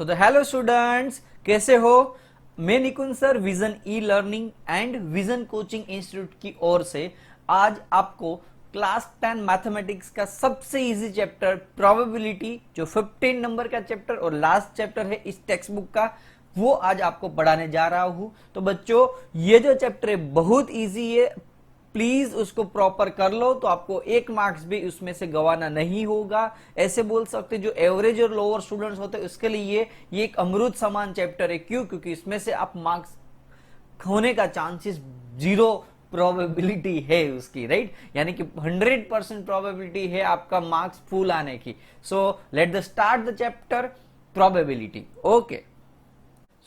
So the hello students, कैसे हो? मैं Nikunj sir vision e learning and vision coaching institute की ओर से आज आपको क्लास 10 मैथमेटिक्स का सबसे इजी चैप्टर प्रोबेबिलिटी, जो 15 नंबर का चैप्टर और लास्ट चैप्टर है इस टेक्स्ट बुक का, वो आज आपको पढ़ाने जा रहा हूं। तो बच्चों, ये जो चैप्टर है बहुत इजी है, प्लीज उसको प्रॉपर कर लो तो आपको 1 मार्क्स भी उसमें से गवाना नहीं होगा। ऐसे बोल सकते जो एवरेज और लोअर स्टूडेंट्स होते हैं उसके लिए ये एक अमृत समान चैप्टर है। क्यों? क्योंकि इसमें से आप मार्क्स होने का चांसेस 0 प्रोबेबिलिटी है उसकी, राइट? यानी कि 100% प्रोबेबिलिटी है आपका मार्क्स फुल आने की। So let the start the chapter probability. Okay,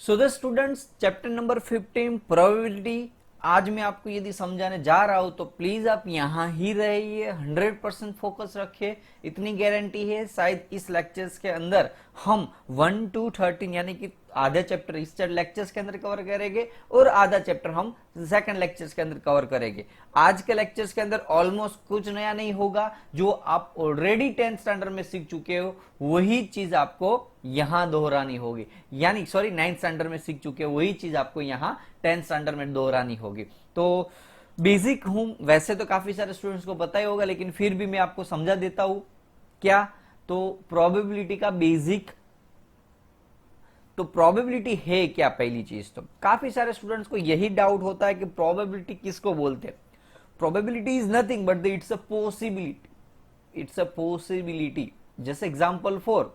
so the students, chapter number 15 probability आज मैं आपको यदि समझाने जा रहा हूं तो प्लीज आप यहां ही रहिए, 100% फोकस रखिए। इतनी गारंटी है शायद इस लेक्चर्स के अंदर हम 1 to 13 यानी कि आधा चैप्टर इस लेक्चर्स के अंदर कवर करेंगे और आधा चैप्टर हम सेकंड लेक्चर्स के अंदर कवर करेंगे। आज के लेक्चर्स के अंदर ऑलमोस्ट कुछ नया नहीं होगा, जो आप ऑलरेडी 10th स्टैंडर्ड में सीख चुके हो वही चीज आपको यहां दोहरानी होगी। यानी 9th स्टैंडर्ड में सीख चुके हो वही चीज आपको यहां 10th स्टैंडर्ड में दोहरानी होगी। तो बेसिक हूं, वैसे तो काफी सारे स्टूडेंट्स को पता ही होगा, लेकिन फिर भी मैं आपको समझा देता हूं। क्या? तो प्रोबेबिलिटी का बेसिक, तो प्रोबेबिलिटी है क्या? पहली चीज तो काफी सारे स्टूडेंट्स को यही डाउट होता है कि प्रोबेबिलिटी किसको बोलते हैं। Probability is nothing but it's a possibility, it's a possibility. जैसे एग्जांपल 4,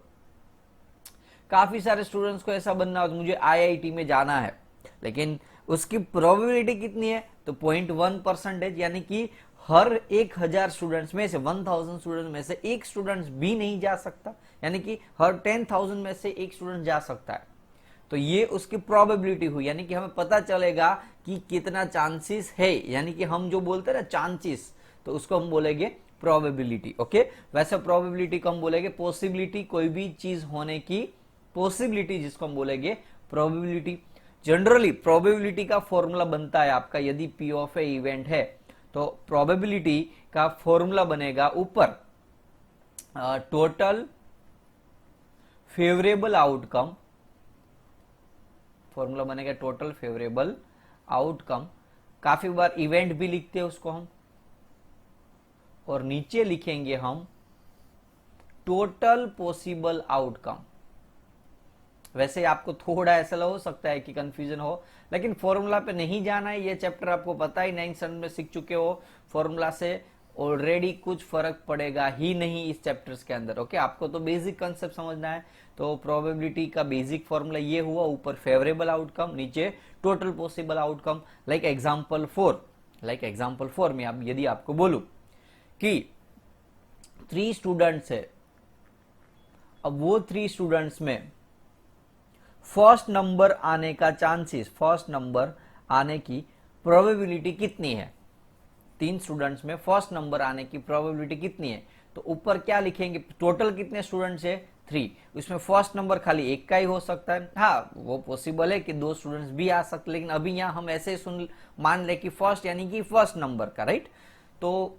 काफी सारे स्टूडेंट्स को ऐसा बनना हो, मुझे आईआईटी में जाना है, लेकिन उसकी प्रोबेबिलिटी कितनी है? तो 0.1%, यानी कि हर 1000 स्टूडेंट्स में से 1000 स्टूडेंट्स में से एक स्टूडेंट्स भी नहीं जा सकता, यानी कि हर 10,000 में से एक स्टूडेंट जा सकता है। तो ये उसकी प्रोबेबिलिटी हुई, यानी कि हमें पता चलेगा कि कितना चांसेस है, यानी कि हम जो बोलते हैं ना चांसेस, तो उसको हम बोलेंगे प्रोबेबिलिटी। ओके, वैसे प्रोबेबिलिटी को हम बोलेंगे पॉसिबिलिटी, कोई भी चीज होने की पॉसिबिलिटी जिसको हम बोलेंगे प्रोबेबिलिटी। जनरली प्रोबेबिलिटी का फॉर्मूला बनता है आपका, यदि पी ऑफ ए इवेंट है तो प्रोबेबिलिटी का फॉर्मूला बनेगा ऊपर टोटल फेवरेबल आउटकम, फॉर्मूला बनेगा टोटल फेवरेबल आउटकम। काफी बार इवेंट भी लिखते हैं उसको हम, और नीचे लिखेंगे हम टोटल पॉसिबल आउटकम। वैसे आपको थोड़ा ऐसा हो सकता है कि कंफ्यूजन हो, लेकिन फॉर्मूला पे नहीं जाना है। ये चैप्टर आपको पता ही 9th स्टैंडर्ड में सीख चुके हो, फॉर्मूला से ऑलरेडी कुछ फर्क पड़ेगा ही नहीं इस चैप्टर्स के अंदर। ओके, आपको तो बेसिक कंसेप्ट समझना है। तो प्रोबेबिलिटी का बेसिक फॉर्मूला ये हुआ, ऊपर फेवरेबल आउटकम, नीचे total possible outcome. Like example 4 में यदि आपको बोलूं कि 3 स्टूडेंट्स है, अब वो 3 स्टूडेंट्स में फर्स्ट नंबर आने का चांसेस, फर्स्ट नंबर आने की प्रोबेबिलिटी कितनी है? 3 स्टूडेंट्स में फर्स्ट नंबर आने की प्रोबेबिलिटी कितनी है? तो ऊपर क्या लिखेंगे? टोटल कितने स्टूडेंट्स है? 3। उसमें फर्स्ट नंबर खाली एक का ही हो सकता है। हाँ, वो पॉसिबल है कि 2 स्टूडेंट्स भी आ सकते, लेकिन अभी यहां हम ऐसे मान ले कि फर्स्ट, यानी कि फर्स्ट नंबर का, राइट? तो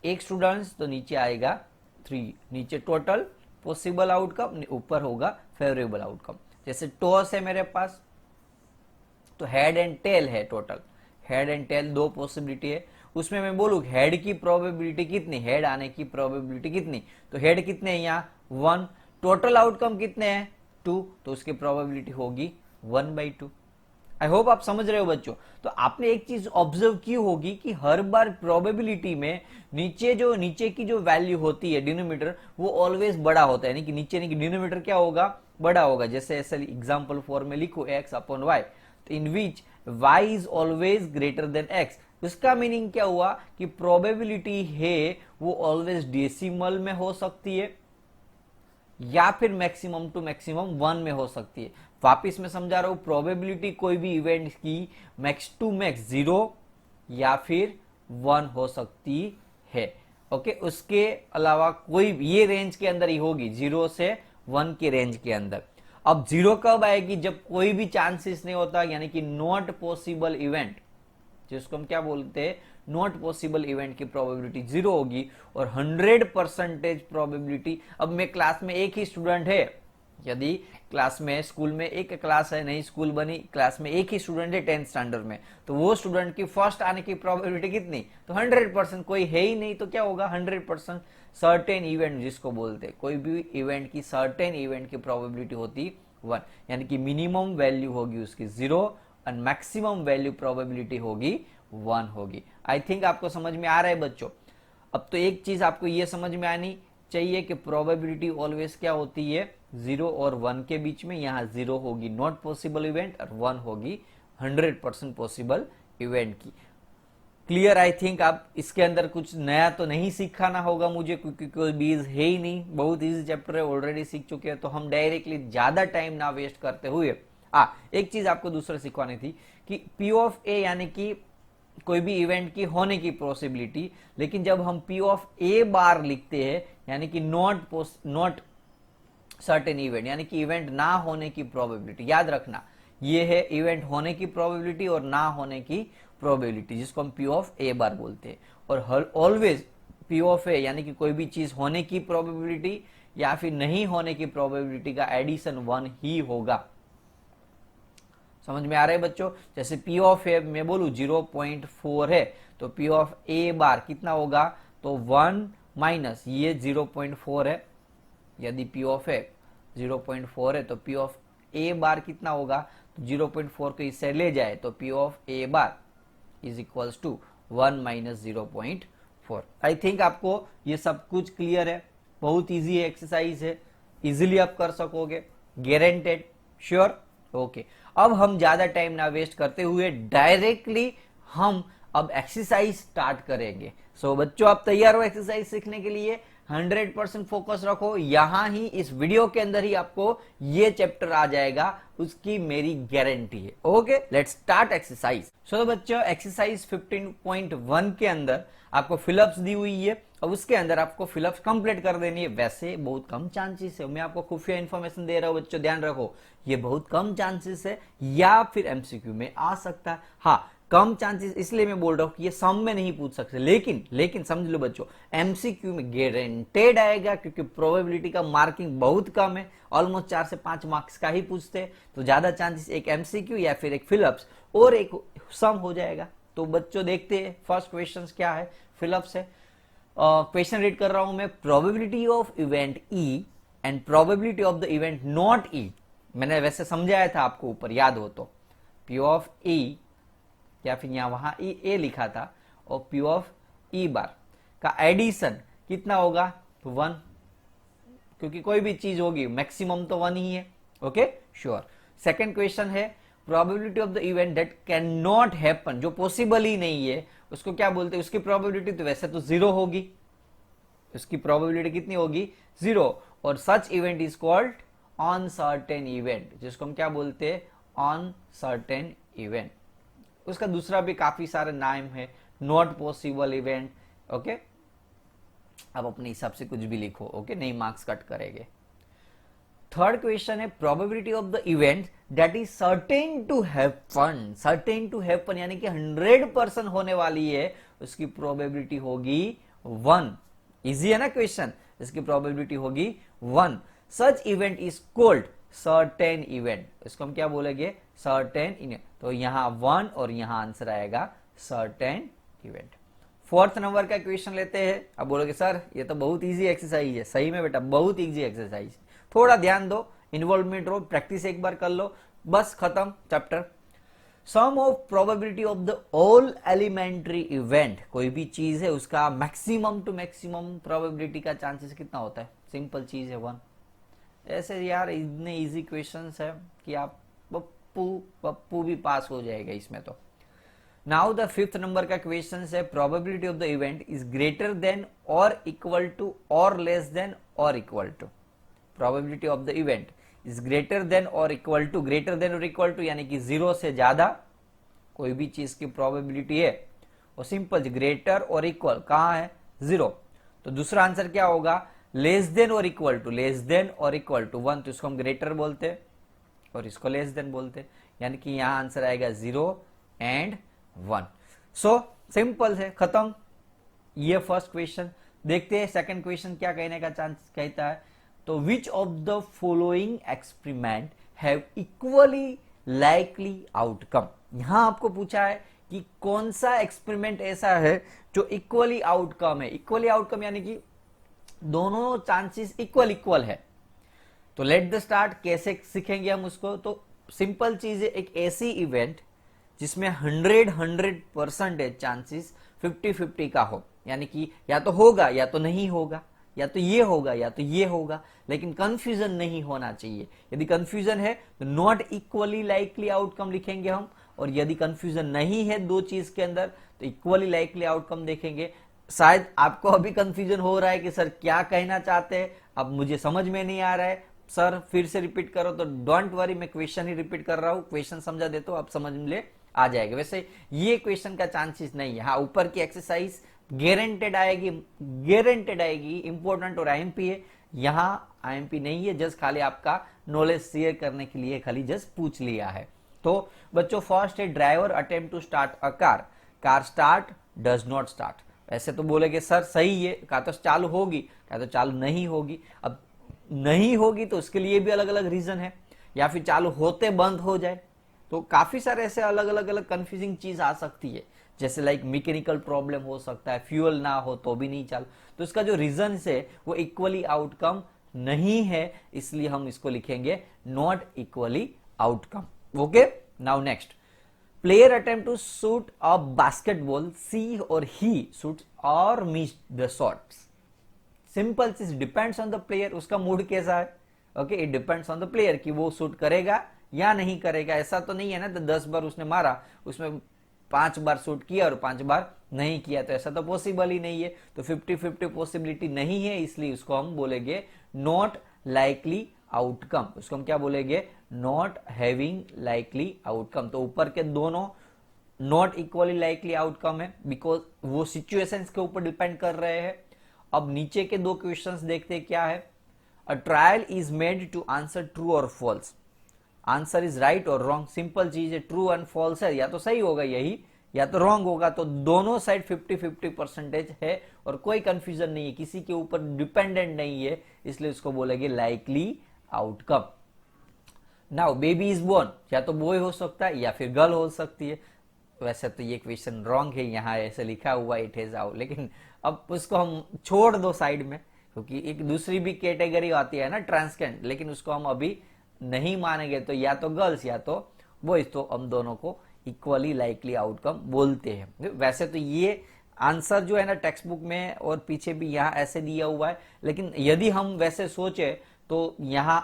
एक स्टूडेंट्स, तो नीचे आएगा 3, नीचे टोटल पॉसिबल आउटकम, ऊपर होगा फेवरेबल आउटकम। जैसे टॉस है मेरे पास, तो हेड एंड टेल है, total head and tail 2 possibility है। उसमें मैं बोलूं हेड की प्रोबेबिलिटी कितनी, हेड आने की प्रोबेबिलिटी कितनी, तो हेड कितने हैं यहाँ 1, टोटल आउटकम कितने हैं 2, तो उसकी प्रोबेबिलिटी होगी 1/2। आई होप आप समझ रहे हो बच्चों। तो आपने एक चीज ऑब्जर्व की होगी कि हर बार प्रोबेबिलिटी में नीचे की जो वैल्यू होती है डिनोमिनेटर, वो ऑलवेज बड़ा होता है, यानी कि नीचे डिनोमिनेटर क्या होगा? बड़ा होगा। जैसे ऐसे एग्जांपल 4 में लिखो x/y, तो इन विच y is always greater than x। उसका मीनिंग क्या हुआ कि प्रोबेबिलिटी है वो ऑलवेज डेसिमल में हो सकती है या फिर मैक्सिमम टू मैक्सिमम 1 में हो सकती है। वापिस मैं समझा रहा हूं, प्रोबेबिलिटी कोई भी इवेंट की मैक्स टू मैक्स 0 या फिर 1 हो सकती है। ओके, उसके अलावा कोई, ये रेंज के अंदर ही होगी, 0 से 1 के रेंज के अंदर। अब 0 कब आएगी? जब कोई भी चांसेस नहीं होता, यानी कि नॉट पॉसिबल इवेंट, जिसको हम क्या बोलते हैं, नॉट पॉसिबल इवेंट की प्रोबेबिलिटी 0 होगी। और 100% प्रोबेबिलिटी, अब मैं क्लास में एक ही स्टूडेंट है यदि क्लास में, स्कूल में एक क्लास है, नई स्कूल बनी, क्लास में एक ही स्टूडेंट है 10th स्टैंडर्ड में, तो वो स्टूडेंट की फर्स्ट आने की प्रोबेबिलिटी कितनी? तो 100%। कोई है ही नहीं तो क्या होगा? 100%। सर्टेन इवेंट जिसको बोलते हैं, कोई भी इवेंट की, सर्टेन इवेंट की प्रोबेबिलिटी होती 1, यानी कि मिनिमम वैल्यू होगी उसकी 0 और मैक्सिमम वैल्यू प्रोबेबिलिटी होगी 1 होगी। आई थिंक आपको समझ में आ रहा है बच्चों। अब तो एक चीज आपको ये समझ में आनी चाहिए कि प्रोबेबिलिटी ऑलवेज क्या होती है? 0 और 1 के बीच में। यहां 0 होगी नॉट पॉसिबल इवेंट और 1 होगी 100% पॉसिबल इवेंट की। क्लियर? आई थिंक आप इसके अंदर कुछ नया तो नहीं सीखाना होगा मुझे, क्योंकि कोई बीज है ही नहीं, बहुत इजी चैप्टर है, ऑलरेडी सीख चुके हैं। तो हम डायरेक्टली ज्यादा टाइम ना वेस्ट करते हुए एक चीज आपको दूसरा सिखवानी थी कि पी ऑफ ए यानी कि कोई भी इवेंट की होने की पॉसिबिलिटी, लेकिन जब हम पी ऑफ ए बार लिखते हैं यानी कि नॉट सर्टेन इवेंट, यानी कि इवेंट ना होने की प्रोबेबिलिटी। याद रखना, ये है इवेंट होने की प्रोबेबिलिटी और ना होने की प्रोबेबिलिटी, जिसको हम पी ऑफ ए बार बोलते हैं। और ऑलवेज पी ऑफ ए यानी कि कोई भी चीज होने की प्रोबेबिलिटी या फिर नहीं होने की प्रोबेबिलिटी का एडिशन 1 ही होगा। समझ में आ रहा है बच्चों? जैसे पी ऑफ ए मैं बोलू 0.4 है, तो पी ऑफ ए बार कितना होगा? तो 1 माइनस ये 0.4 है। यदि पी ऑफ ए 0.4 है तो पी ऑफ ए बार कितना होगा? तो 0.4 को इससे ले जाए तो P of A bar is equals to 1 minus 0.4। I think आपको ये सब कुछ क्लियर है। बहुत इजी है, एक्सरसाइज है, इजीली आप कर सकोगे, गारंटेड, श्योर? ओके। अब हम ज्यादा टाइम ना वेस्ट करते हुए डायरेक्टली हम अब एक्सरसाइज स्टार्ट करेंगे। सो बच्चों, आप तैयार हो एक्सरसाइज सीखने के लिए? 100% फोकस रखो। यहां ही इस वीडियो के अंदर ही आपको ये चैप्टर आ जाएगा, उसकी मेरी गारंटी है। Okay, let's start exercise. So बच्चों, एक्सरसाइज 15.1 के अंदर आपको फिलअप्स दी हुई है और उसके अंदर आपको फिलअप्स कंप्लीट कर देनी है। वैसे बहुत कम चांसेस है, मैं आपको खुफिया इंफॉर्मेशन दे रहा हूं बच्चों, ध्यान रखो, ये बहुत कम चांसेस है या फिर एमसीक्यू में आ सकता है। हाँ, कम चांसेस इसलिए मैं बोल रहा हूं कि ये सम में नहीं पूछ सकते, लेकिन समझ लो बच्चों, एमसीक्यू में गारंटेड आएगा, क्योंकि प्रोबेबिलिटी का मार्किंग बहुत कम है, ऑलमोस्ट 4 से 5 मार्क्स का ही पूछते हैं। तो ज्यादा चांसेस एक एमसीक्यू या फिर एक फिलअप्स और एक सम हो जाएगा। तो बच्चों देखते हैं फर्स्ट क्वेश्चन क्या है, फिलअप्स है। क्वेश्चन रीड कर रहा हूं मैं। Probability of event E and probability of the event not E. मैंने वैसे समझाया था आपको ऊपर, याद हो तो, पी ऑफ ई या फिर यहां वहां ए लिखा था, और पी ऑफ ई बार का एडिशन कितना होगा? तो 1, क्योंकि कोई भी चीज होगी मैक्सिमम तो 1 ही है। Okay, sure. सेकंड क्वेश्चन है, probability of the event that can not happen, जो पॉसिबल ही नहीं है, उसको क्या बोलते हैं? उसकी प्रोबेबिलिटी तो वैसे तो 0 होगी, उसकी प्रोबेबिलिटी कितनी होगी? 0। और सच event is called uncertain event, जिसको हम क्या बोलते हैं? Uncertain event. उसका दूसरा भी काफी सारे नाम है, नॉट पॉसिबल इवेंट। ओके, अब अपने हिसाब से कुछ भी लिखो। ओके, नहीं मार्क्स कट करेंगे। थर्ड क्वेश्चन है, probability of the event that is certain to happen. Certain to happen यानी कि 100% होने वाली है, उसकी प्रोबेबिलिटी होगी 1। इजी है ना क्वेश्चन? इसकी प्रोबेबिलिटी होगी 1। सच event is called certain event, इसको हम क्या बोलेंगे? Certain event. तो यहां 1 और यहां आंसर आएगा सर्टेन इवेंट। फोर्थ नंबर का क्वेश्चन लेते हैं। अब बोलोगे सर ये तो बहुत इजी एक्सरसाइज है। सही में बेटा, बहुत इजी एक्सरसाइज। थोड़ा ध्यान दो, इन्वॉल्वमेंट रो, प्रैक्टिस एक बार कर लो, बस खत्म chapter. Sum of probability of the all elementary event, कोई भी चीज है उसका मैक्सिमम टू मैक्सिमम प्रोबेबिलिटी का चांसेस कितना होता है? सिंपल चीज है 1। ऐसे यार इतने इजी क्वेश्चंस है कि आप पप्पू भी पास हो जाएगा इसमें तो। नाउ द फिफ्थ नंबर का क्वेश्चन है, probability of the event is greater than और इक्वल टू और लेस देन और equal to. Probability of the event is greater than और इक्वल टू, ग्रेटर देन और इक्वल टू यानी कि 0 से ज्यादा कोई भी चीज की प्रोबेबिलिटी है, और सिंपल ग्रेटर और इक्वल कहां है? 0। तो दूसरा आंसर क्या होगा? लेस देन और इक्वल टू, लेस देन और इक्वल टू 1। तो इसको हम ग्रेटर बोलते हैं और इसको लेस देन बोलते हैं, यानी कि यहां आंसर आएगा 0 एंड 1। सो सिंपल है, खत्म। ये फर्स्ट क्वेश्चन। देखते हैं सेकंड क्वेश्चन क्या कहने का चांस कहता है। तो which of the following experiment have equally likely outcome. यहां आपको पूछा है कि कौन सा एक्सपेरिमेंट ऐसा है जो इक्वली आउटकम है। इक्वली आउटकम यानी कि दोनों चांसेस इक्वल इक्वल है। तो लेट द स्टार्ट, कैसे सीखेंगे हम उसको। तो सिंपल चीज है, एक ऐसी इवेंट जिसमें 100% चांसेस 50-50 का हो, यानी कि या तो होगा या तो नहीं होगा, या तो ये होगा या तो ये होगा, लेकिन कंफ्यूजन नहीं होना चाहिए। यदि कंफ्यूजन है तो नॉट इक्वली लाइकली आउटकम लिखेंगे हम, और यदि कंफ्यूजन नहीं है दो चीज के अंदर तो इक्वली लाइकली आउटकम देखेंगे। शायद आपको अभी कंफ्यूजन हो रहा है कि सर क्या कहना चाहते हैं, अब मुझे समझ में नहीं आ रहा है सर, फिर से रिपीट करो। तो डोंट वरी, मैं क्वेश्चन ही रिपीट कर रहा हूं, क्वेश्चन समझा देता हूं, आप समझ में आ जाएगा। वैसे ये क्वेश्चन का चांसेस नहीं है। हाँ, ऊपर की एक्सरसाइज गारंटेड आएगी, गारंटेड आएगी, इंपॉर्टेंट और आईएमपी है। यहां आईएमपी नहीं है, जस्ट खाली आपका नॉलेज शेयर करने के लिए खाली जस्ट पूछ लिया है। तो बच्चों फर्स्ट है, driver attempt to start a car, car start does not start. ऐसे तो बोलेगे सर सही है, का तो चालू होगी, का तो चालू नहीं होगी। अब नहीं होगी तो उसके लिए भी अलग अलग रीजन है, या फिर चालू होते बंद हो जाए। तो काफी सारे ऐसे अलग अलग कंफ्यूजिंग चीज आ सकती है, जैसे लाइक मैकेनिकल प्रॉब्लम हो सकता है, फ्यूल ना हो तो भी नहीं चालू। तो इसका जो रीजन है वो इक्वली आउटकम नहीं है, इसलिए हम इसको लिखेंगे not equally outcome. Okay, now next, player attempt to shoot a basketball, she और ही शूट्स और मिस द शॉट्स। सिंपल चीज, डिपेंड्स ऑन द प्लेयर, उसका मूड कैसा है। Okay, it depends on the player कि वो शूट करेगा या नहीं करेगा। ऐसा तो नहीं है ना, तो 10 बार उसने मारा, उसमें 5 बार शूट किया और 5 बार नहीं किया, तो ऐसा तो पॉसिबल ही नहीं है। तो 50-50 पॉसिबिलिटी नहीं है, इसलिए उसको हम बोलेंगे नॉट लाइकली आउटकम। उसको हम क्या बोलेंगे, नॉट हैविंग लाइकली आउटकम। तो ऊपर के दोनों नॉट इक्वली लाइकली आउटकम है, बिकॉज वो सिचुएशंस के ऊपर डिपेंड कर रहे हैं। अब नीचे के दो क्वेश्चंस देखते हैं क्या है। A trial is made to answer true और फॉल्स, आंसर इज राइट और रॉन्ग। सिंपल चीज है, ट्रू एंड फॉल्स है, या तो सही होगा यही या तो रॉन्ग होगा। तो दोनों साइड 50-50% है और कोई कंफ्यूजन नहीं है, किसी के ऊपर डिपेंडेंट नहीं है, इसलिए उसको बोलेंगे likely outcome. Now baby is born, या तो बॉय हो सकता है या फिर गर्ल हो सकती है। वैसे तो ये क्वेश्चन रॉन्ग है, यहाँ ऐसे लिखा हुआ इट इज आउट, लेकिन अब उसको हम छोड़ दो साइड में, क्योंकि एक दूसरी भी कैटेगरी आती है ना ट्रांसजेंडर, लेकिन उसको हम अभी नहीं मानेंगे। तो या तो गर्ल्स या तो बॉयज, तो हम दोनों को इक्वली लाइकली आउटकम बोलते हैं। वैसे तो ये आंसर जो है ना टेक्स्ट बुक में और पीछे भी यहाँ ऐसे दिया हुआ है, लेकिन यदि हम वैसे सोचे तो यहाँ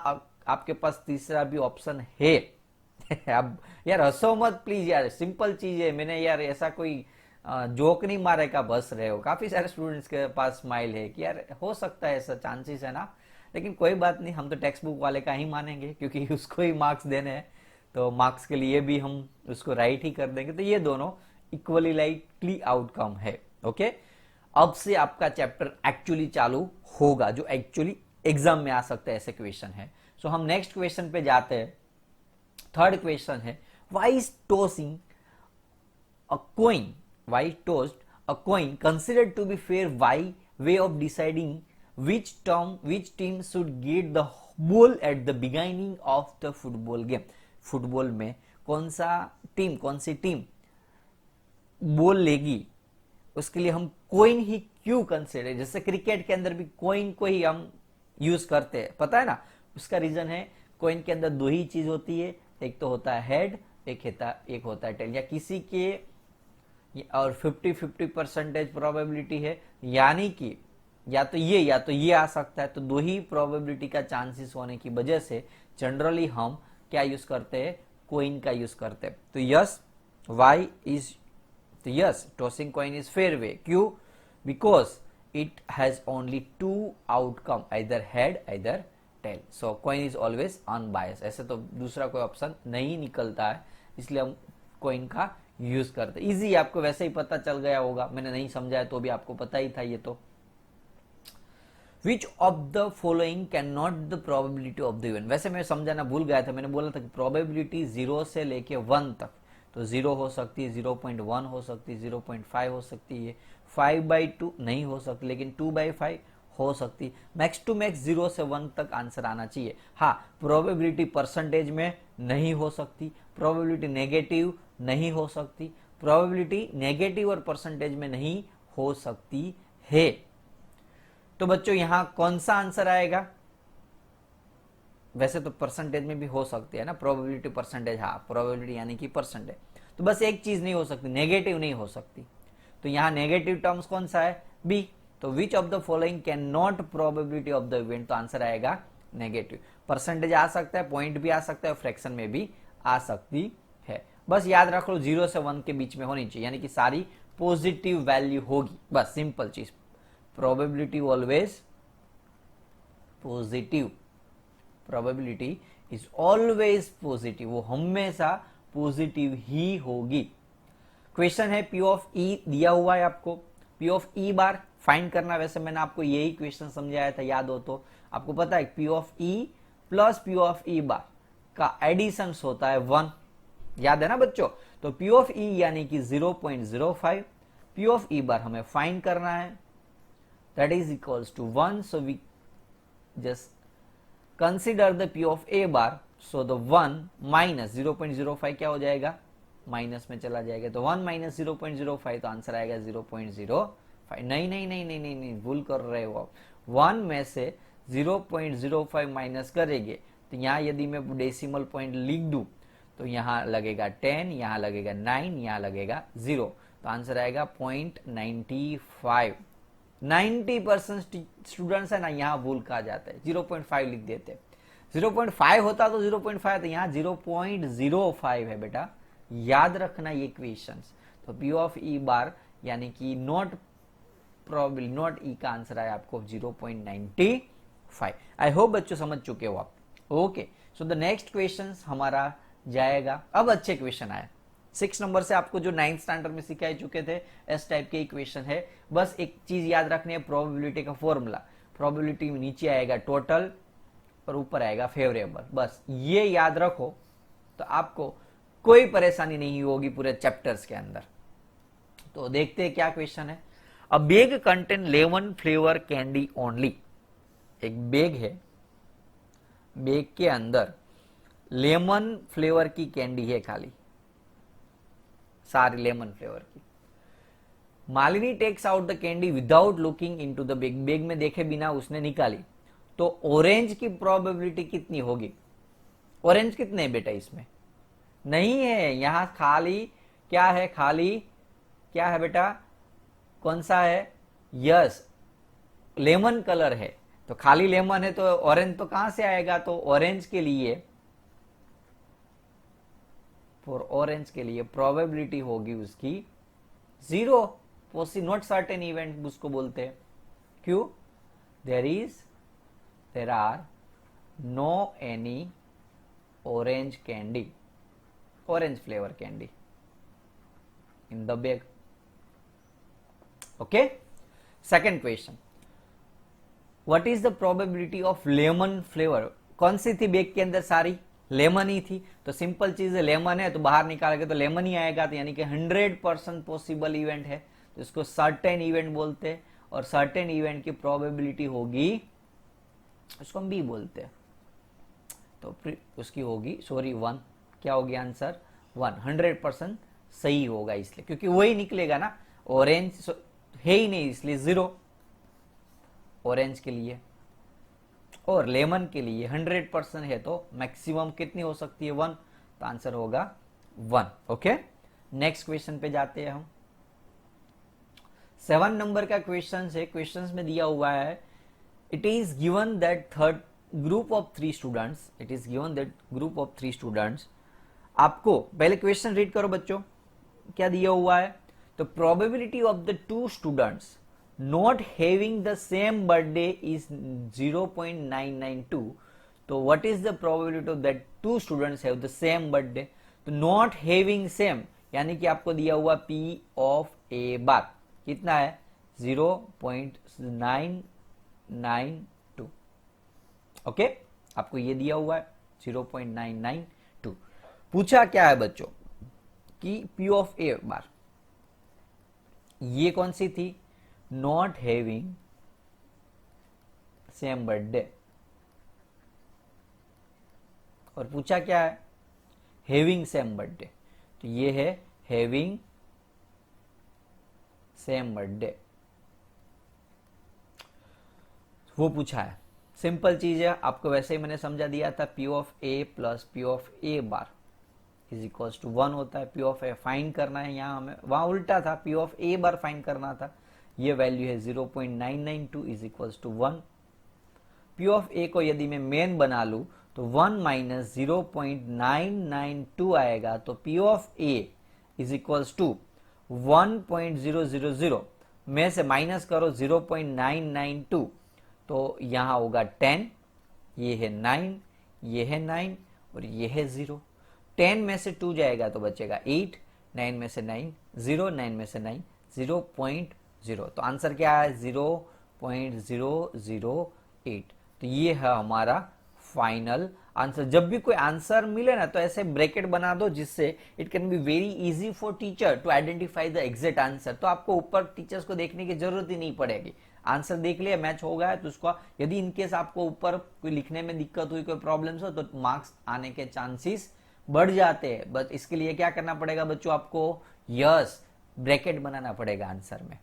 आपके पास तीसरा भी ऑप्शन है। अब यार हंसो मत प्लीज यार, सिंपल चीज है, मैंने यार ऐसा कोई जोक नहीं मारे का बस रहे हो। काफी सारे स्टूडेंट्स के पास स्माइल है कि यार हो सकता है, ऐसा चांसेस है ना, लेकिन कोई बात नहीं, हम तो टेक्स्ट बुक वाले का ही मानेंगे क्योंकि उसको ही मार्क्स देने हैं, तो मार्क्स के लिए भी हम उसको राइट ही कर देंगे। तो ये दोनों इक्वली लाइकली आउटकम है। ओके, अब से आपका चैप्टर एक्चुअली चालू होगा, जो एक्चुअली एग्जाम में आ सकता है, ऐसे क्वेश्चन है। सो हम नेक्स्ट क्वेश्चन पे जाते हैं। थर्ड क्वेश्चन है, why is tossing a coin, why tossed a coin considered to be fair way of deciding which team should get the ball at the beginning of the football game। Football में कौन सी team ball लेगी, उसके लिए हम coin ही क्यों consider, जैसे cricket के अंदर भी कोइन को ही हम यूज करते हैं, पता है ना। उसका रीजन है, कोइन के अंदर दो ही चीज होती है, एक तो होता है हेड, एक होता है टेल, या किसी के, और 50-50% प्रोबेबिलिटी है, यानी कि या तो ये आ सकता है। तो दो ही प्रोबेबिलिटी का चांसेस होने की वजह से जनरली हम क्या यूज करते हैं, कोइन का यूज करते हैं। तो यस, वाई इज, तो yes tossing coin is fair way, क्यों, because it has only 2 outcome, either head either tail. So coin is always unbias, ऐसे तो दूसरा कोई ऑप्शन नहीं निकलता है, इसलिए हम कॉइन का यूज करते। इजी, आपको वैसे ही पता चल गया होगा, मैंने नहीं समझाया तो भी आपको पता ही था ये तो। Which of the following cannot the probability of the event, वैसे मैं समझाना भूल गया था, मैंने बोला था कि probability 0 से लेके 1 तक, तो 0 हो सकती है, 0.1 हो सकती है, 0.5 हो सकती है, 5/2 नहीं हो सकती, लेकिन 2/5 हो सकती, मैक्स टू मैक्स 0 से 1 तक आंसर आना चाहिए। हाँ, प्रोबेबिलिटी परसेंटेज में नहीं हो सकती, प्रोबेबिलिटी नेगेटिव नहीं हो सकती, प्रोबेबिलिटी नेगेटिव और परसेंटेज में नहीं हो सकती है। तो बच्चों यहां कौन सा आंसर आएगा? वैसे तो परसेंटेज में भी हो सकती है ना, प्रोबेबिलिटी परसेंटेज, हाँ प्रोबेबिलिटी यानी कि परसेंटेज। तो बस एक चीज नहीं हो सकती, नेगेटिव नहीं हो सकती। तो यहां नेगेटिव टर्म्स कौन सा है? बी। तो which of the following can not probability of the event, तो आंसर आएगा नेगेटिव। परसेंटेज आ सकता है, पॉइंट भी आ सकता है, फ्रैक्शन में भी आ सकती है। बस याद रख लो 0 से 1 के बीच में होनी चाहिए, यानी कि सारी पॉजिटिव वैल्यू होगी, बस सिंपल चीज। Probability always positive, probability is always positive, वो हमेशा पॉजिटिव ही होगी। क्वेश्चन है पी ऑफ ई दिया हुआ है आपको, P of E bar find करना। वैसे मैंने आपको यही क्वेश्चन समझाया था, याद हो तो। आपको पता है P of E plus P of E bar का एडिशन होता है 1, याद है ना बच्चों? तो पी ऑफ ई यानी कि 0.05, पी ऑफ ई बार हमें फाइंड करना है, that is equals to 1। So we just consider the P of A bar, so the 1 minus 0.05 क्या हो जाएगा? माइनस में चला जाएगा। तो 1 माइनस 0.05, तो आंसर आएगा 0.05। नहीं नहीं नहीं नहीं नहीं नहीं, भूल कर रहे हो आप। 1 में से 0.05 माइनस करेंगे तो यहाँ यदि मैं डेसिमल पॉइंट लिख दूं तो यहाँ लगेगा 10, यहाँ लगेगा 9, यहाँ लगेगा 0, तो आंसर आएगा 0.95। 90% स्टूडेंट्स है ना, यहाँ भूल कहा जाता है, 0.5 लिख देते हैं। 0.5 होता तो 0.5, तो यहाँ 0.05 है बेटा, याद रखना ये क्वेश्चंस। तो पी ऑफ ई बार यानी कि नॉट प्रोबेबल, नॉट ई का आंसर आया आपको 0.95। आई होप बच्चों समझ चुके हो आप। Okay, so the next question हमारा जाएगा, अब अच्छे क्वेश्चन आए 6 नंबर से, आपको जो 9th स्टैंडर्ड में सिखाए चुके थे, इस टाइप के क्वेश्चन है। बस एक चीज याद रखनी है, प्रोबेबिलिटी का फॉर्मूला। प्रोबेबिलिटी में नीचे आएगा टोटल और ऊपर आएगा फेवरेबल, बस ये याद रखो तो आपको कोई परेशानी नहीं होगी पूरे चैप्टर्स के अंदर। तो देखते हैं क्या क्वेश्चन है। अ bag contain 11 flavour candy only, एक बैग है, बैग के अंदर लेमन फ्लेवर की कैंडी है, खाली सारी लेमन फ्लेवर की। Malini takes out the candy without looking into the bag, bag में देखे बिना उसने निकाली, तो ऑरेंज की प्रोबेबिलिटी कितनी होगी? ऑरेंज कितने है बेटा इसमें? नहीं है, यहां खाली क्या है? खाली क्या है बेटा? कौन सा है? यस, लेमन कलर है, तो खाली लेमन है तो ऑरेंज तो कहां से आएगा? तो ऑरेंज के लिए, फॉर ऑरेंज के लिए प्रोबेबिलिटी होगी उसकी 0, नॉट सर्टेन इवेंट उसको बोलते हैं। क्यों? There are no any orange candy, orange flavour candy in the bag. Okay, second question, what is the probability of lemon flavour? कौन सी थी बैग के अंदर? सारी लेमन ही थी, तो सिंपल चीज है, लेमन है तो बाहर निकालेंगे तो लेमन ही आएगा, तो यानी कि 100% पॉसिबल इवेंट है, तो इसको सर्टेन इवेंट बोलते हैं। और सर्टेन इवेंट की प्रोबेबिलिटी होगी, उसको हम बी बोलते हैं, तो उसकी होगी 1। क्या होगी आंसर? 1, 100% सही होगा, इसलिए क्योंकि वही निकलेगा ना, ऑरेंज है ही नहीं इसलिए 0 ऑरेंज के लिए, और लेमन के लिए 100% है तो मैक्सिमम कितनी हो सकती है? 1, तो आंसर होगा 1। ओके, नेक्स्ट क्वेश्चन पे जाते हैं हम। 7 नंबर का क्वेश्चन है, क्वेश्चन में दिया हुआ है, it is given that third group of 3 students, it is given that group of 3 students. आपको पहले क्वेश्चन रीड करो बच्चों, क्या दिया हुआ है? तो probability of the 2 students not having the same birthday is 0.992, तो what is the probability of that 2 students have the same birthday? तो not having same यानी कि आपको दिया हुआ P of A बार कितना है? 0.992। ओके, आपको ये दिया हुआ है 0.992। पूछा क्या है बच्चों कि P of A बार, ये कौन सी थी? Not having same birthday. और पूछा क्या है, हैविंग सेम बर्थडे, तो ये है हैविंग सेम बर्थडे, वो पूछा है। सिंपल चीज है, आपको वैसे ही मैंने समझा दिया था, P of A plus P of A bar is equals to 1 होता है। पी ऑफ ए फाइंड करना है, यहाँ हमें वहां उल्टा था, P of A bar find करना था। ये वैल्यू है 0.992 is equals to 1। P of A को यदि मैं मेन बना लू तो 1 माइनस 0.992 आएगा, तो P of A is equals to 1.000 में से माइनस करो 0.992, तो यहां होगा 10, ये है 9, ये है 9 और ये है 0। 10 में से 2 जाएगा तो बचेगा 8, 9 में से 9 0, 9 में से 9 0.0, तो आंसर क्या है 0.008। तो ये है हमारा फाइनल आंसर। जब भी कोई आंसर मिले ना तो ऐसे ब्रैकेट बना दो, जिससे it can be very easy for teacher to identify the exact answer. तो आपको ऊपर टीचर्स को देखने की जरूरत ही नहीं पड़ेगी, आंसर देख लिया, मैच हो गया तो उसको, यदि इनकेस आपको ऊपर कोई लिखने में दिक्कत हुई, कोई प्रॉब्लम्स हो, तो मार्क्स आने के चांसेस बढ़ जाते हैं। बट इसके लिए क्या करना पड़ेगा बच्चों, आपको यस ब्रैकेट बनाना पड़ेगा आंसर में।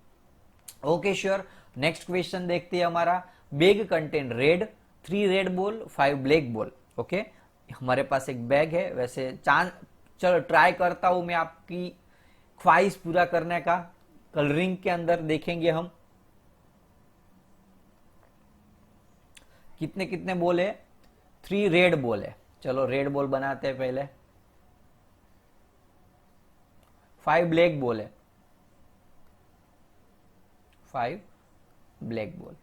Okay sure. नेक्स्ट क्वेश्चन देखते हैं हमारा, bag contain red, 3 red ball 5 black ball. Okay, हमारे पास एक बैग है, वैसे चलो ट्राई करता हूं मैं आपकी ख्वाहिश पूरा करने का। कलरिंग के अंदर देखेंगे हम कितने कितने बॉल है, 3 रेड बॉल है। चलो रेड बॉल बनाते हैं पहले। 5 ब्लैक बॉल है, 5 ब्लैक बॉल।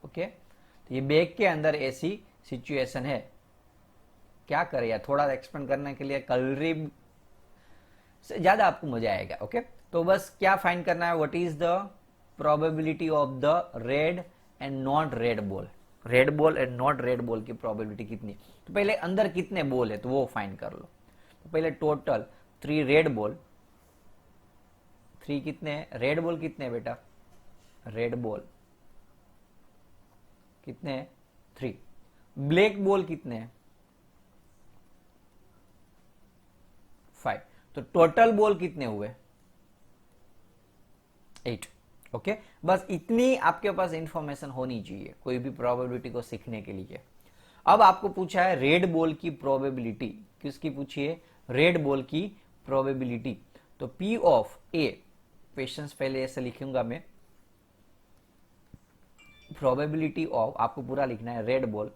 ओके, तो ये बैग के अंदर ऐसी सिचुएशन है, क्या करें यार, थोड़ा एक्सप्लेन करने के लिए कलरिंग से ज्यादा आपको मजा आएगा। ओके, तो बस क्या फाइंड करना है, what is the probability of the red and not red ball. Red ball and not red ball की प्रोबेबिलिटी कितनी है, तो पहले अंदर कितने बॉल है तो वो फाइंड कर लो। तो पहले टोटल 3 रेड बॉल, 3 कितने हैं, रेड बॉल कितने हैं बेटा, रेड बॉल कितने हैं 3, ब्लैक बॉल कितने हैं 5, तो टोटल बॉल कितने हुए 8। ओके, बस इतनी आपके पास इंफॉर्मेशन होनी चाहिए कोई भी प्रोबेबिलिटी को सीखने के लिए। अब आपको पूछा है रेड बॉल की प्रोबेबिलिटी, किसकी पूछी है, रेड बॉल की प्रोबेबिलिटी। तो P ऑफ ए, क्वेश्चंस पहले ऐसे लिखूंगा मैं, प्रोबेबिलिटी ऑफ, आपको पूरा लिखना है, red ball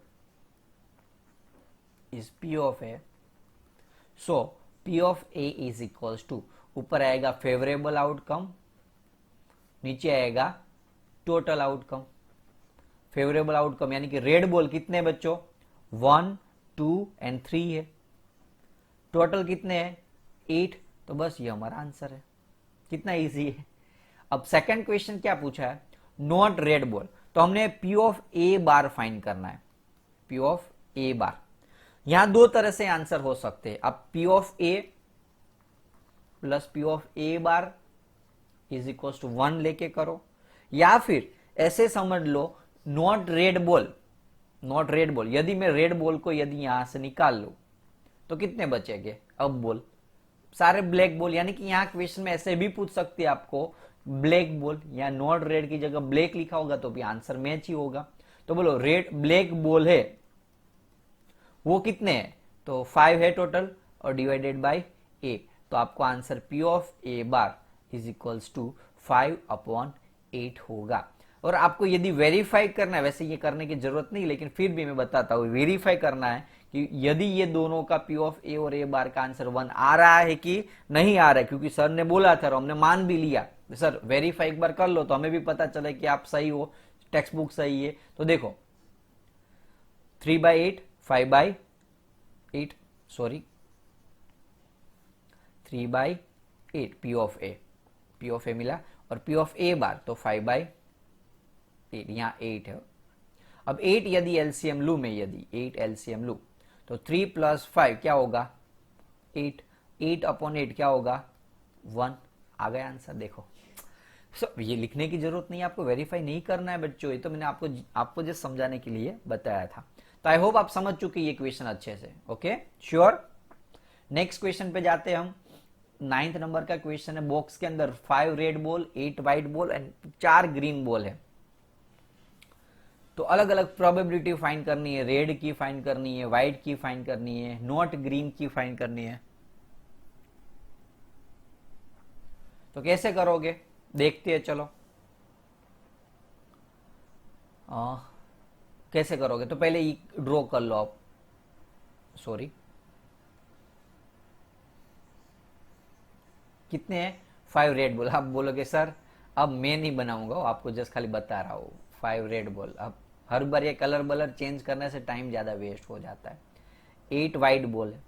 is P of A, so P of A is equals to, ऊपर आएगा फेवरेबल आउटकम, नीचे आएगा टोटल आउटकम। फेवरेबल आउटकम यानी कि रेड बॉल कितने बच्चों, 1 2 एंड 3 है, टोटल कितने हैं 8, तो बस ये हमारा आंसर है। कितना इजी है। अब सेकंड क्वेश्चन क्या पूछा है, नॉट रेड बॉल, तो हमने P of A bar find करना है, P ऑफ ए बार। यहां 2 तरह से आंसर हो सकते हैं, अब P of A plus P of A bar is equal to 1 लेके करो, या फिर ऐसे समझ लो not red ball, not red ball, यदि मैं रेड बॉल को यदि यहां से निकाल लू तो कितने बचेंगे, अब बॉल सारे ब्लैक बॉल, यानी कि यहां क्वेश्चन में ऐसे भी पूछ सकते हैं आपको ब्लैक बॉल, या नॉट रेड की जगह ब्लैक लिखा होगा तो भी आंसर मैच ही होगा। तो बोलो रेड ब्लैक बॉल है वो कितने हैं, तो 5 है टोटल और डिवाइडेड बाय ए, तो आपको answer P of A bar is equals to 5/8 होगा। और आपको यदि वेरीफाई करना है, वैसे ये करने की जरूरत नहीं, लेकिन फिर भी मैं बताता हूं, वेरीफाई करना है कि यदि ये दोनों का P ऑफ ए और ए बार का आंसर 1 आ रहा है कि नहीं आ रहा है, क्योंकि सर ने बोला था और हमने मान भी लिया, सर वेरीफाई एक बार कर लो तो हमें भी पता चले कि आप सही हो, टेक्स्ट बुक सही है। तो देखो 3/8 5/8 सॉरी 3/8 P ऑफ ए मिला, और P ऑफ ए बार तो 5/8, यहां 8 है। अब 8 यदि एलसीएम लू में, यदि 8 एलसीएम लू तो 3 + 5 क्या होगा 8, 8/8 क्या होगा 1, आ गया आंसर। देखो ये लिखने की जरूरत नहीं है, आपको वेरीफाई नहीं करना है बच्चों, ये तो मैंने आपको जस्ट समझाने के लिए बताया था। तो आई होप आप समझ चुके ये क्वेश्चन अच्छे से। Okay, sure. नेक्स्ट क्वेश्चन पे जाते हैं हम। 9th नंबर का क्वेश्चन है। बॉक्स के अंदर 5 red ball, 8 white ball and 4 green ball है। तो अलग अलग प्रोबेबिलिटी फाइंड करनी है। रेड की फाइंड करनी है, व्हाइट की फाइंड करनी है, नॉट ग्रीन की फाइंड करनी है। तो कैसे करोगे देखते हैं, चलो। कैसे करोगे, तो पहले ड्रॉ कर लो आप। सॉरी, कितने हैं? 5 रेड बॉल। आप बोलोगे सर अब मैं नहीं बनाऊंगा, आपको जस्ट खाली बता रहा हूं 5 रेड बॉल। अब हर बार ये कलर बलर चेंज करने से टाइम ज्यादा वेस्ट हो जाता है। 8 व्हाइट बॉल है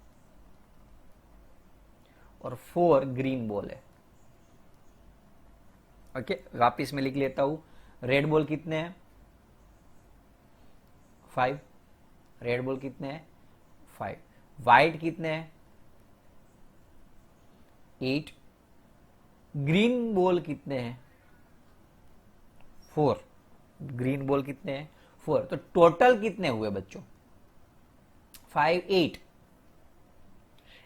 और 4 ग्रीन बॉल है। ओके, वापिस में लिख लेता हूं। रेड बॉल कितने हैं? 5। रेड बॉल कितने हैं? 5। व्हाइट कितने हैं? 8। ग्रीन बॉल कितने हैं? 4। ग्रीन बॉल कितने हैं? 4। तो टोटल कितने हुए बच्चों? 5 8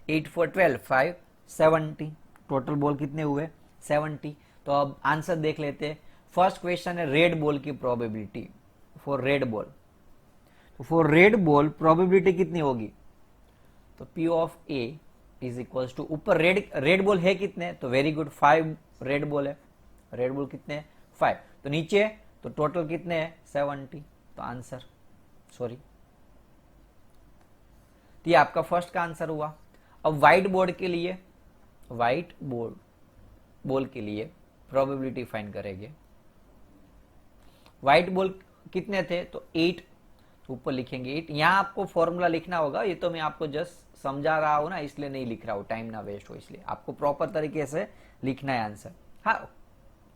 8 4 12 5 70। टोटल बॉल कितने हुए? 70। तो अब आंसर देख लेते हैं। फर्स्ट क्वेश्चन है रेड बॉल की प्रोबेबिलिटी फॉर रेड बॉल। तो फॉर रेड बॉल प्रोबेबिलिटी कितनी होगी? तो P of A is equals to, ऊपर रेड बॉल है कितने? तो वेरी गुड, 5 रेड बॉल है। रेड बॉल कितने हैं? 5। तो नीचे तो टोटल कितने हैं? 70। तो आंसर, सॉरी, तो ये आपका फर्स्ट का आंसर हुआ। अब व्हाइट बोर्ड के लिए, व्हाइट बॉल के लिए प्रोबेबिलिटी फाइंड करेंगे। व्हाइट बॉल कितने थे? तो 8। ऊपर लिखेंगे 8। यहां आपको फॉर्मूला लिखना होगा, ये तो मैं आपको जस्ट समझा रहा हूं ना, इसलिए नहीं लिख रहा हूं, टाइम ना वेस्ट हो, इसलिए आपको प्रॉपर तरीके से लिखना है आंसर। हाँ,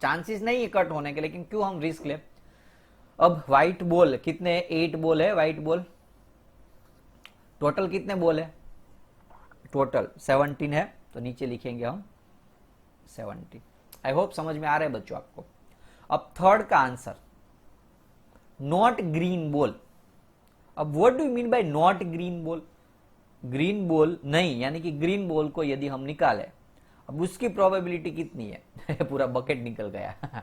चांसेस नहीं है कट होने के, लेकिन क्यों हम रिस्क ले। अब व्हाइट बॉल कितने? 8 बॉल है व्हाइट बॉल। टोटल कितने बॉल है? टोटल 17 है। तो नीचे लिखेंगे हम 17। आई होप समझ में आ रहा है बच्चों आपको। अब थर्ड का आंसर, नॉट ग्रीन बॉल। अब what do you mean by not green ball? Green ball नहीं, यानी कि ग्रीन बॉल को यदि हम निकालें, अब उसकी प्रोबेबिलिटी कितनी है? पूरा बकेट निकल गया।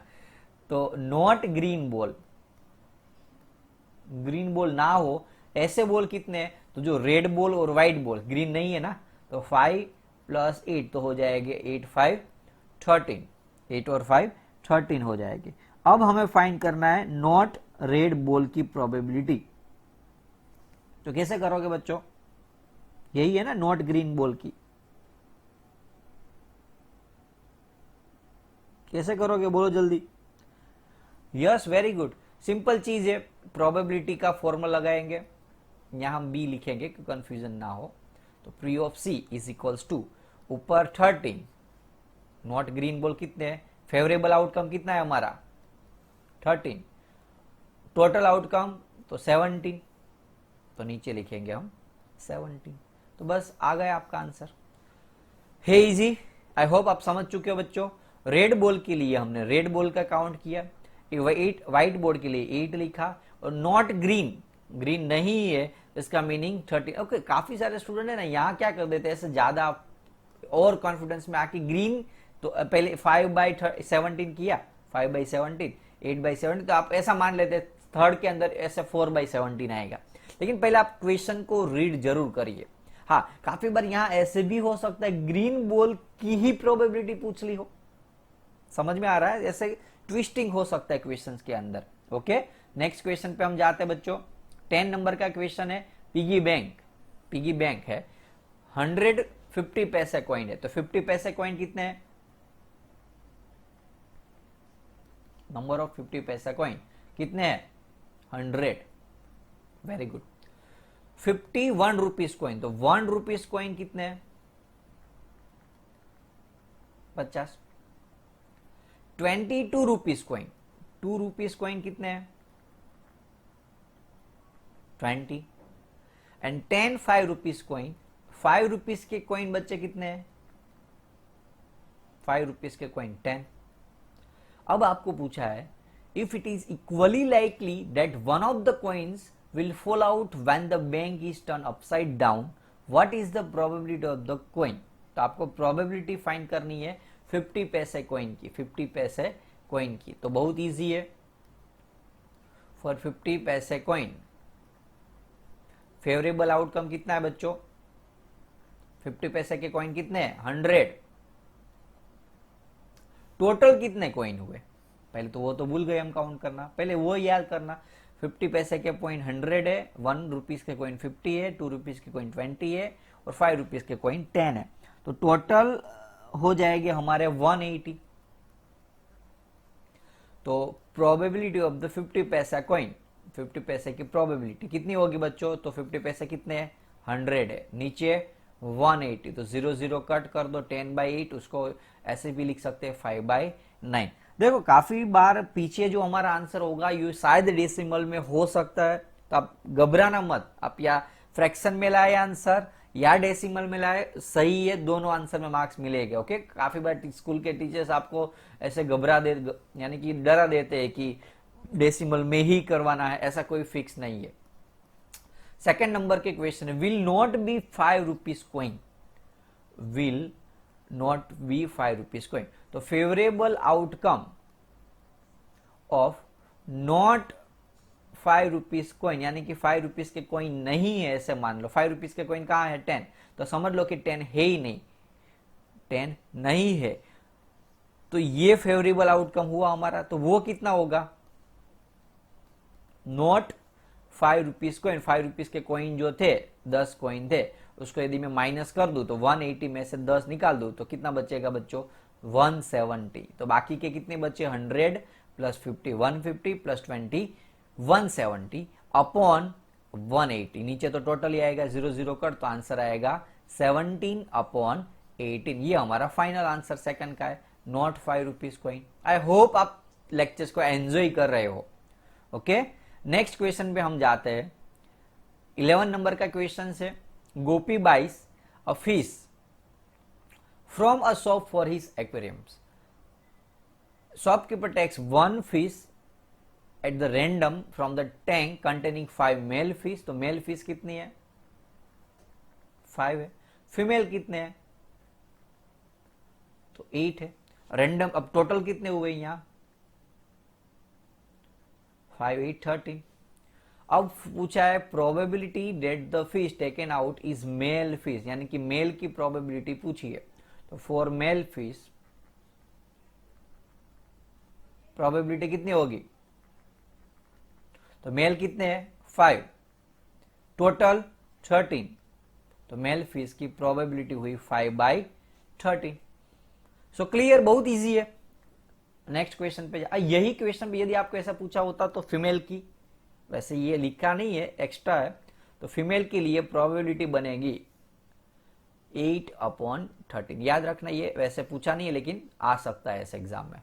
तो not green ball, green ball ना हो ऐसे बॉल कितने हैं? तो जो रेड बॉल और व्हाइट बॉल, ग्रीन नहीं है ना, तो 5 + 8 तो हो जाएंगे 8 5 13। 8 और 5 13 हो जाएगी। अब हमें फाइंड करना है नॉट रेड बॉल की प्रोबेबिलिटी। तो कैसे करोगे बच्चों? यही है ना नॉट ग्रीन बॉल की। कैसे करोगे बोलो जल्दी। यस, वेरी गुड, सिंपल चीज है। प्रोबेबिलिटी का फॉर्मूला लगाएंगे, यहां हम बी लिखेंगे कि कंफ्यूजन ना हो। तो P of C is equals to, ऊपर 13, नॉट ग्रीन बॉल कितने हैं? फेवरेबल आउटकम कितना है हमारा? 13। टोटल आउटकम तो 17। तो नीचे लिखेंगे हम 17। तो बस आ गया आपका आंसर। है इजी। आई होप आप समझ चुके हो बच्चों। रेड बॉल के लिए हमने रेड बॉल का काउंट किया, 8 व्हाइट बोर्ड के लिए 8 लिखा, और नॉट ग्रीन, ग्रीन नहीं है, इसका मीनिंग 13। ओके, काफी सारे स्टूडेंट है ना यहाँ क्या कर देते हैं, ऐसे ज्यादा और कॉन्फिडेंस में आके ग्रीन, तो पहले 5/17 किया, 5/17, 8/17, तो आप ऐसा मान लेते थर्ड के अंदर ऐसे 4/17 आएगा। लेकिन पहले आप क्वेश्चन को रीड जरूर करिए। हाँ, काफी बार यहां ऐसे भी हो सकता है ग्रीन बॉल की ही प्रोबेबिलिटी पूछ ली हो। समझ में आ रहा है? ऐसे ट्विस्टिंग हो सकता है क्वेश्चंस के अंदर। ओके, नेक्स्ट क्वेश्चन पे हम जाते हैं बच्चों। 10 नंबर का क्वेश्चन है, पिगी बैंक। पिगी बैंक है, 150 पैसे कॉइन है। तो 50 पैसे कॉइन कितने हैं? नंबर ऑफ 50 पैसा कॉइन कितने हैं? 100। Very good. 51 रुपीज कॉइन, तो 1 रुपीज कॉइन कितने हैं? 50। 22 रुपीज कॉइन, 2 रुपीज कॉइन कितने हैं? 20। एंड 10 5 रुपीज कॉइन, 5 रुपीज के कॉइन बच्चे कितने हैं? 5 रुपीज के कॉइन 10। अब आपको पूछा है if it is equally likely that one of the coins will fall out when the bank is turn upside down, what is the probability of the coin. तो आपको प्रोबेबिलिटी फाइंड करनी है 50 पैसे कॉइन की, 50 पैसे कॉइन की। तो बहुत इजी है। फॉर 50 पैसे कॉइन फेवरेबल आउटकम कितना है बच्चों? 50 पैसे के कॉइन कितने हैं? 100। टोटल कितने कॉइन हुए? पहले तो वो तो भूल गए हम काउंट करना, पहले वो याद करना। 50 पैसे के कॉइन 100 है, 1 रुपीज के कॉइन 50 है, 2 रुपीज के कॉइन 20 है और 5 रुपीज के कॉइन 10 है। तो टोटल हो जाएंगे हमारे 180। तो प्रोबेबिलिटी ऑफ द 50 पैसा कॉइन, 50 पैसे की प्रोबेबिलिटी कितनी होगी बच्चों? तो 50 पैसे कितने हैं? 100 है, नीचे 180। तो 0 0 कट कर दो, 10/8, उसको ऐसे भी लिख सकते हैं 5/9। देखो काफी बार पीछे जो हमारा आंसर होगा ये शायद डेसिमल में हो सकता है, तो आप घबराना मत। आप या फ्रैक्शन में लाए आंसर या डेसिमल में लाए, सही है, दोनों आंसर में मार्क्स मिलेंगे। ओके, काफी बार स्कूल के टीचर्स आपको ऐसे घबरा दे, यानी कि डरा देते हैं कि डेसिमल में ही करवाना है, ऐसा कोई फिक्स नहीं है। सेकंड नंबर के क्वेश्चन है, will not be 5 rupees coin, will not be 5 rupees coin. तो favourable outcome of not 5 rupees coin, यानी कि 5 रुपीज के कॉइन नहीं है, ऐसे मान लो। 5 रुपीज के कॉइन कहां है? 10। तो समझ लो कि 10 है ही नहीं, 10 नहीं है। तो ये फेवरेबल आउटकम हुआ हमारा। तो वो कितना होगा? नॉट 5 रुपीज कॉइन, 5 रुपीज के कॉइन जो थे 10 कॉइन थे, उसको यदि मैं माइनस कर दूं तो 180 में से 10 निकाल दूं तो कितना बचेगा बच्चों? 170। तो बाकी के कितने बचे? 100 प्लस 50 150 प्लस 20 170 अपॉन 180। नीचे तो टोटल ही आएगा, 0 0 कर, तो आंसर आएगा 17/18। ये हमारा फाइनल आंसर सेकंड का है, not 5 rupees coin. I hope आप लेक्चर्स को एंजॉय कर रहे हो। ओके, नेक्स्ट क्वेश्चन पे हम जाते हैं। 11 नंबर का क्वेश्चन है, Gopi buys a fish from a shop for his aquariums. Shopkeeper takes 1 fish at the random from the tank containing 5 male fish. तो मेल फिश कितनी है? 5 है। फीमेल कितने हैं? तो 8 है। रैंडम, अब टोटल कितने हुए यहां? 5 8 13। अब पूछा है probability that the fish taken out is male fish, यानी कि मेल की प्रोबेबिलिटी पूछी है। तो फॉर मेल फिश प्रोबेबिलिटी कितनी होगी? तो मेल कितने हैं? 5, टोटल 13। तो मेल फिश की प्रोबेबिलिटी हुई 5/13। सो क्लियर, बहुत इजी है। नेक्स्ट क्वेश्चन पे यही क्वेश्चन भी यदि आपको ऐसा पूछा होता तो फीमेल की, वैसे ये लिखा नहीं है, एक्स्ट्रा है, तो फीमेल के लिए प्रोबेबिलिटी बनेगी 8/13। याद रखना, ये वैसे पूछा नहीं है लेकिन आ सकता है इस एग्जाम में।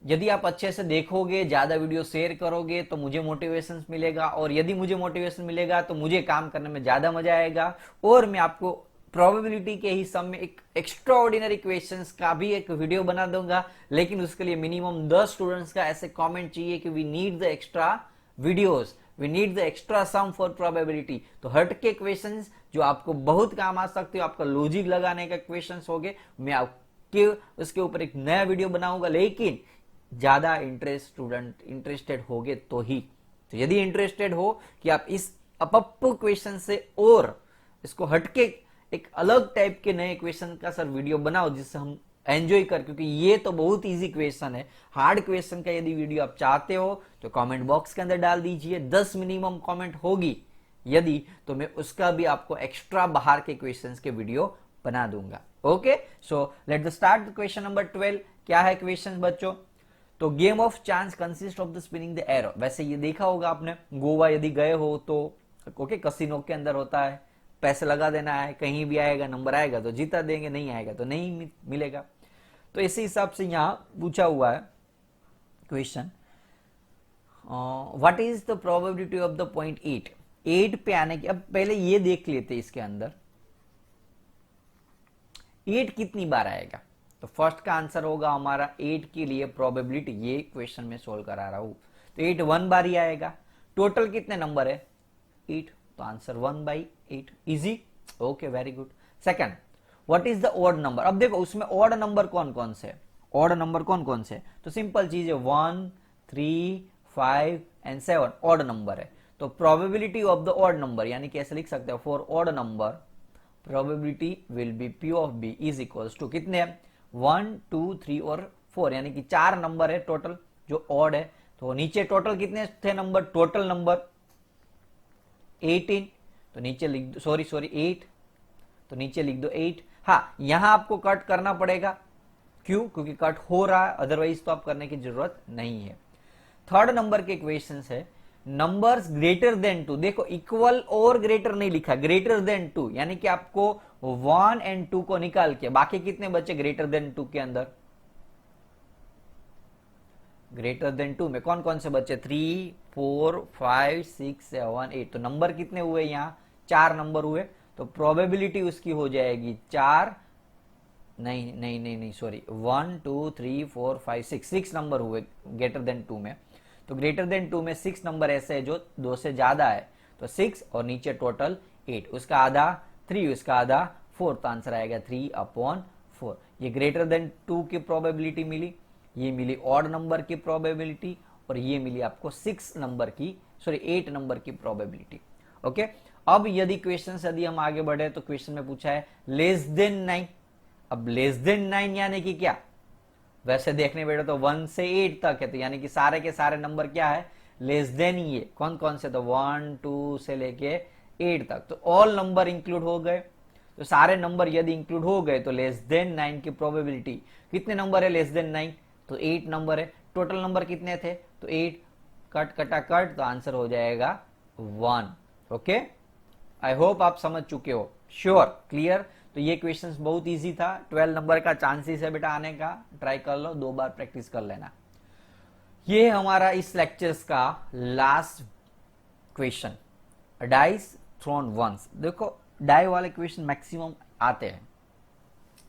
यदि आप अच्छे से देखोगे, ज्यादा वीडियो शेयर करोगे तो मुझे मोटिवेशन मिलेगा, और यदि मुझे मोटिवेशन मिलेगा तो मुझे काम करने में ज्यादा मजा आएगा। और मैं आपको प्रोबेबिलिटी के ही सम में एक एक्स्ट्राऑर्डिनरी क्वेश्चंस का भी एक वीडियो बना दूंगा, लेकिन उसके लिए मिनिमम 10 स्टूडेंट्स का ऐसे कमेंट चाहिए कि we need the extra videos, we need the extra sum for probability. तो हटके क्वेश्चंस जो आपको बहुत काम आ सकते हो, आपका लॉजिक लगाने का क्वेश्चंस होंगे, मैं आपके उसके ऊपर एक नया वीडियो बनाऊंगा, लेकिन ज्यादा इंटरेस्टेड होगे तो ही। तो यदि इंटरेस्टेड हो कि आप इस अपप्पू क्वेश्चन से और इसको हटके एक अलग टाइप के नए क्वेश्चन का सर वीडियो बनाओ जिससे हम एंजॉय कर, क्योंकि ये तो बहुत इजी क्वेश्चन है। हार्ड क्वेश्चन का यदि वीडियो आप चाहते हो तो कमेंट बॉक्स के अंदर डाल दीजिए, 10 मिनिमम कमेंट होगी यदि, तो मैं उसका भी आपको एक्स्ट्रा बाहर के क्वेश्चंस के वीडियो बना दूंगा। Okay, so let the start question number 12। क्या है क्वेश्चन बच्चों? तो game of chance consist of the spinning the arrow. वैसे ये देखा होगा आपने, गोवा यदि गए हो तो ओके, कसिनो के अंदर होता है, पैसे लगा देना है, कहीं भी आएगा नंबर आएगा तो जीता देंगे, नहीं आएगा तो नहीं मिलेगा। तो इसी हिसाब से यहां पूछा हुआ है question, what is the probability of the point 8 पे आने की। अब पहले ये देख लेते इसके अंदर 8 कितनी बार आएगा। तो फर्स्ट का आंसर होगा हमारा 8 के लिए प्रोबेबिलिटी, ये क्वेश्चन में सोल्व करा रहा हूं, तो 8 1 बार ही आएगा। टोटल कितने नंबर है 8, तो answer 1/8, easy, okay very good. Second, what is the odd number. अब देखो उसमें ऑड नंबर कौन कौन से, ऑड नंबर कौन कौन से, तो सिंपल चीज है 1 3 5 एंड 7 ऑड नंबर है। तो probability of the odd number, यानी कैसे लिख सकते हो, for odd number probability will be P of B is equals to कितने 1 2 3 और 4, यानी कि 4 नंबर है टोटल जो ऑड है। तो नीचे टोटल कितने थे नंबर, टोटल नंबर 18, तो नीचे लिख दो, सॉरी 8, तो नीचे लिख दो 8। हाँ यहां आपको कट करना पड़ेगा, क्यों, क्योंकि कट हो रहा है, अदरवाइज तो आप करने की जरूरत नहीं है। थर्ड नंबर के क्वेश्चन है नंबर्स ग्रेटर देन 2, देखो इक्वल और ग्रेटर नहीं लिखा, ग्रेटर देन 2, यानी कि आपको 1 एंड 2 को निकाल के बाकी कितने बचे ग्रेटर देन 2 के अंदर, ग्रेटर देन 2 में कौन कौन से बचे 3 4 5 6 7 8, तो नंबर कितने हुए यहाँ 4 नंबर हुए, तो प्रोबेबिलिटी उसकी हो जाएगी 4, नहीं नहीं नहीं नहीं सॉरी 1 2 3 4 5 6 नंबर हुए ग्रेटर देन 2 में। तो ग्रेटर देन 2 में 6 नंबर ऐसे है जो 2 से ज्यादा है, तो 6 और नीचे टोटल 8, उसका आधा 3, उसका आधा 4, तो आंसर आएगा 3/4। ये ग्रेटर देन 2 की प्रोबेबिलिटी मिली, ये मिली ऑड नंबर की प्रोबेबिलिटी, और ये मिली आपको 6 नंबर की, सॉरी 8 नंबर की प्रोबेबिलिटी। ओके, अब यदि क्वेश्चन यदि हम आगे बढ़े तो क्वेश्चन में पूछा है लेस देन 9। अब लेस देन 9 यानी कि क्या, वैसे देखने बैठे तो 1 से 8 तक है, तो यानी कि सारे के सारे नंबर क्या है लेस देन, ये कौन कौन से, तो 1 2 से लेके 8 तक, तो ऑल नंबर इंक्लूड हो गए। तो सारे नंबर यदि इंक्लूड हो गए तो लेस देन 9 की प्रोबेबिलिटी, कितने नंबर है लेस देन 9, तो 8 नंबर है। टोटल नंबर कितने थे, तो 8, कट कटा कट, तो आंसर हो जाएगा 1। ओके, आई होप आप समझ चुके हो, श्योर क्लियर। तो ये क्वेश्चंस बहुत इजी था, 12 नंबर का चांसेस है बेटा आने का, ट्राई कर लो, 2 बार प्रैक्टिस कर लेना। ये हमारा इस लेक्चर्स का last question, dice thrown once. देखो डाई वाले क्वेश्चन मैक्सिमम आते हैं,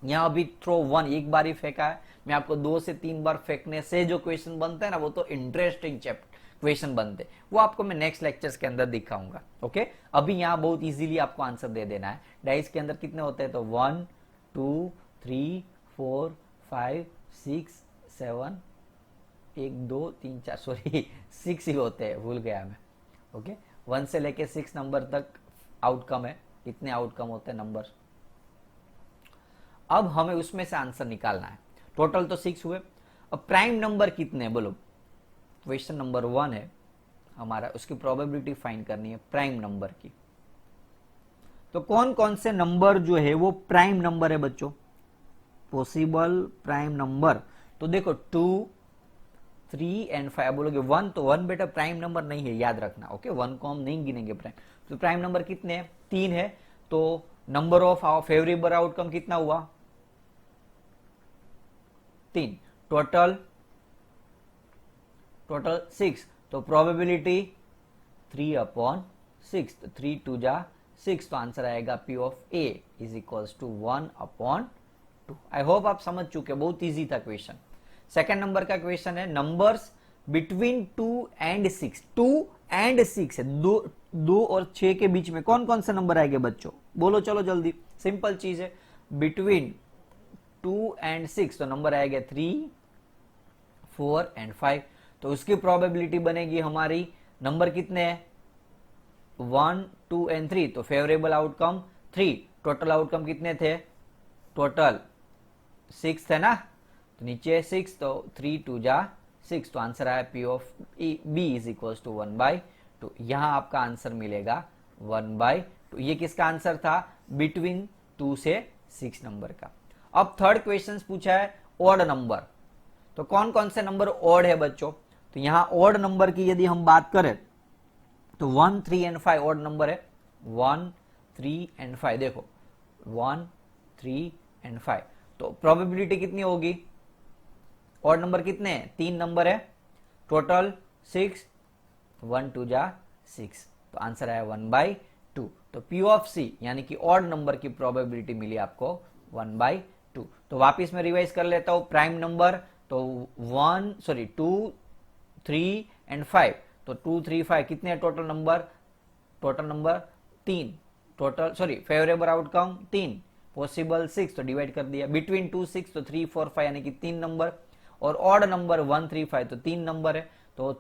यहां अभी थ्रो 1 एक बार ही फेंका है, मैं आपको 2 से 3 बार फेंकने से जो क्वेश्चन बनते हैं ना वो तो इंटरेस्टिंग क्वेश्चन बनते, वो आपको मैं नेक्स्ट लेक्चर्स के अंदर दिखाऊंगा। ओके, अभी यहाँ बहुत इजीली आपको आंसर दे देना है। डाइस के अंदर कितने होते हैं, तो 1 2 3 4 5 6 7 1 2 3 4 सॉरी 6 ही होते हैं, भूल गया मैं। ओके, 1 से लेके 6 नंबर तक आउटकम है, इतने आउटकम होते हैं नंबर। अब हमें उसमें से आंसर निकालना है, टोटल तो 6 हुए, अब प्राइम नंबर कितने बोलो, क्वेश्चन नंबर 1 है हमारा, उसकी प्रोबेबिलिटी फाइंड करनी है प्राइम नंबर की। तो कौन कौन से नंबर जो है वो प्राइम नंबर है बच्चों, पॉसिबल प्राइम नंबर, तो देखो 2 3 एंड 5, बोलोगे 1, तो 1 बेटा प्राइम नंबर नहीं है, याद रखना। ओके, 1 को हम नहीं गिनेंगे प्राइम, तो प्राइम नंबर कितने हैं 3 है, तो नंबर ऑफ फेवरेबल आउटकम कितना हुआ 3, टोटल 6, तो प्रोबेबिलिटी 3/6, तो 3 2 जा 6, तो आंसर आएगा P of A is equals to 1/2। I hope आप समझ चुके, बहुत इजी था क्वेश्चन। सेकंड नंबर का क्वेश्चन है नंबर्स बिटवीन 2 एंड 6, 2 एंड 6 है, 2 और 6 के बीच में कौन कौन से नंबर आएंगे बच्चों, बोलो चलो जल्दी, सिंपल चीज है, बिटवीन 2 एंड 6, तो नंबर आएगा 3 4 एंड 5, तो उसकी प्रोबेबिलिटी बनेगी हमारी, नंबर कितने हैं 1 2 एंड 3, तो फेवरेबल आउटकम 3, टोटल आउटकम कितने थे, टोटल 6 थे ना, तो नीचे 6, तो 3 2 जा 6, तो आंसर आया P of B is equal to 1/2। यहां आपका आंसर मिलेगा 1/2। ये किसका आंसर था, बिटवीन 2 से 6 नंबर का। अब थर्ड क्वेश्चन पूछा है ऑड नंबर, तो कौन कौन से नंबर ऑड है बच्चों, तो यहां ऑड नंबर की यदि हम बात करें तो 1 3 एंड 5 ऑड नंबर है, 1 3 एंड 5, देखो 1 3 एंड 5, तो प्रोबेबिलिटी कितनी होगी, ऑड नंबर कितने हैं 3 नंबर है, टोटल 6, 1 2 जा 6, तो आंसर आया 1/2। तो P ऑफ C यानी कि ऑड नंबर की प्रोबेबिलिटी मिली आपको 1/2। 2। तो वापिस मैं रिवाइज कर लेता हूं प्राइम नंबर, तो 2 3 एंड 5, तो 2 3 5 कितने total number, total number 3, total sorry favourable outcome 3, possible 6, तो डिवाइड कर दिया, बिटवीन 2 6 तो 3 4 5 यानी कि 3 नंबर, और ऑड नंबर 1 3 5 तो 3 नंबर है, तो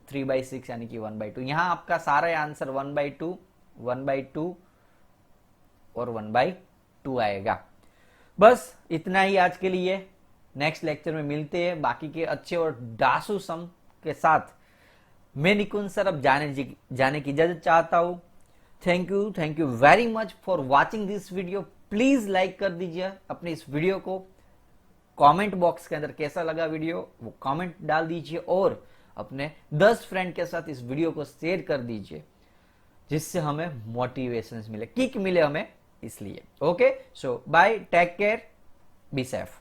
3/6 यानी कि 1/2। यहां आपका सारा आंसर 1/2 1/2 और 1/2 आएगा। बस इतना ही आज के लिए, नेक्स्ट लेक्चर में मिलते हैं बाकी के अच्छे और डासू सम के साथ। मैं निकुंज सर अब जाने की इजाजत चाहता हूं। Thank you very much for watching this video. Please like कर दीजिए अपने इस वीडियो को, कमेंट बॉक्स के अंदर कैसा लगा वीडियो वो कमेंट डाल दीजिए, और अपने 10 फ्रेंड के साथ इस वीडियो को शेयर कर दीजिए, जिससे हमें मोटिवेशन मिले, किक मिले हमें, इसलिए। Okay, so bye, take care, be safe.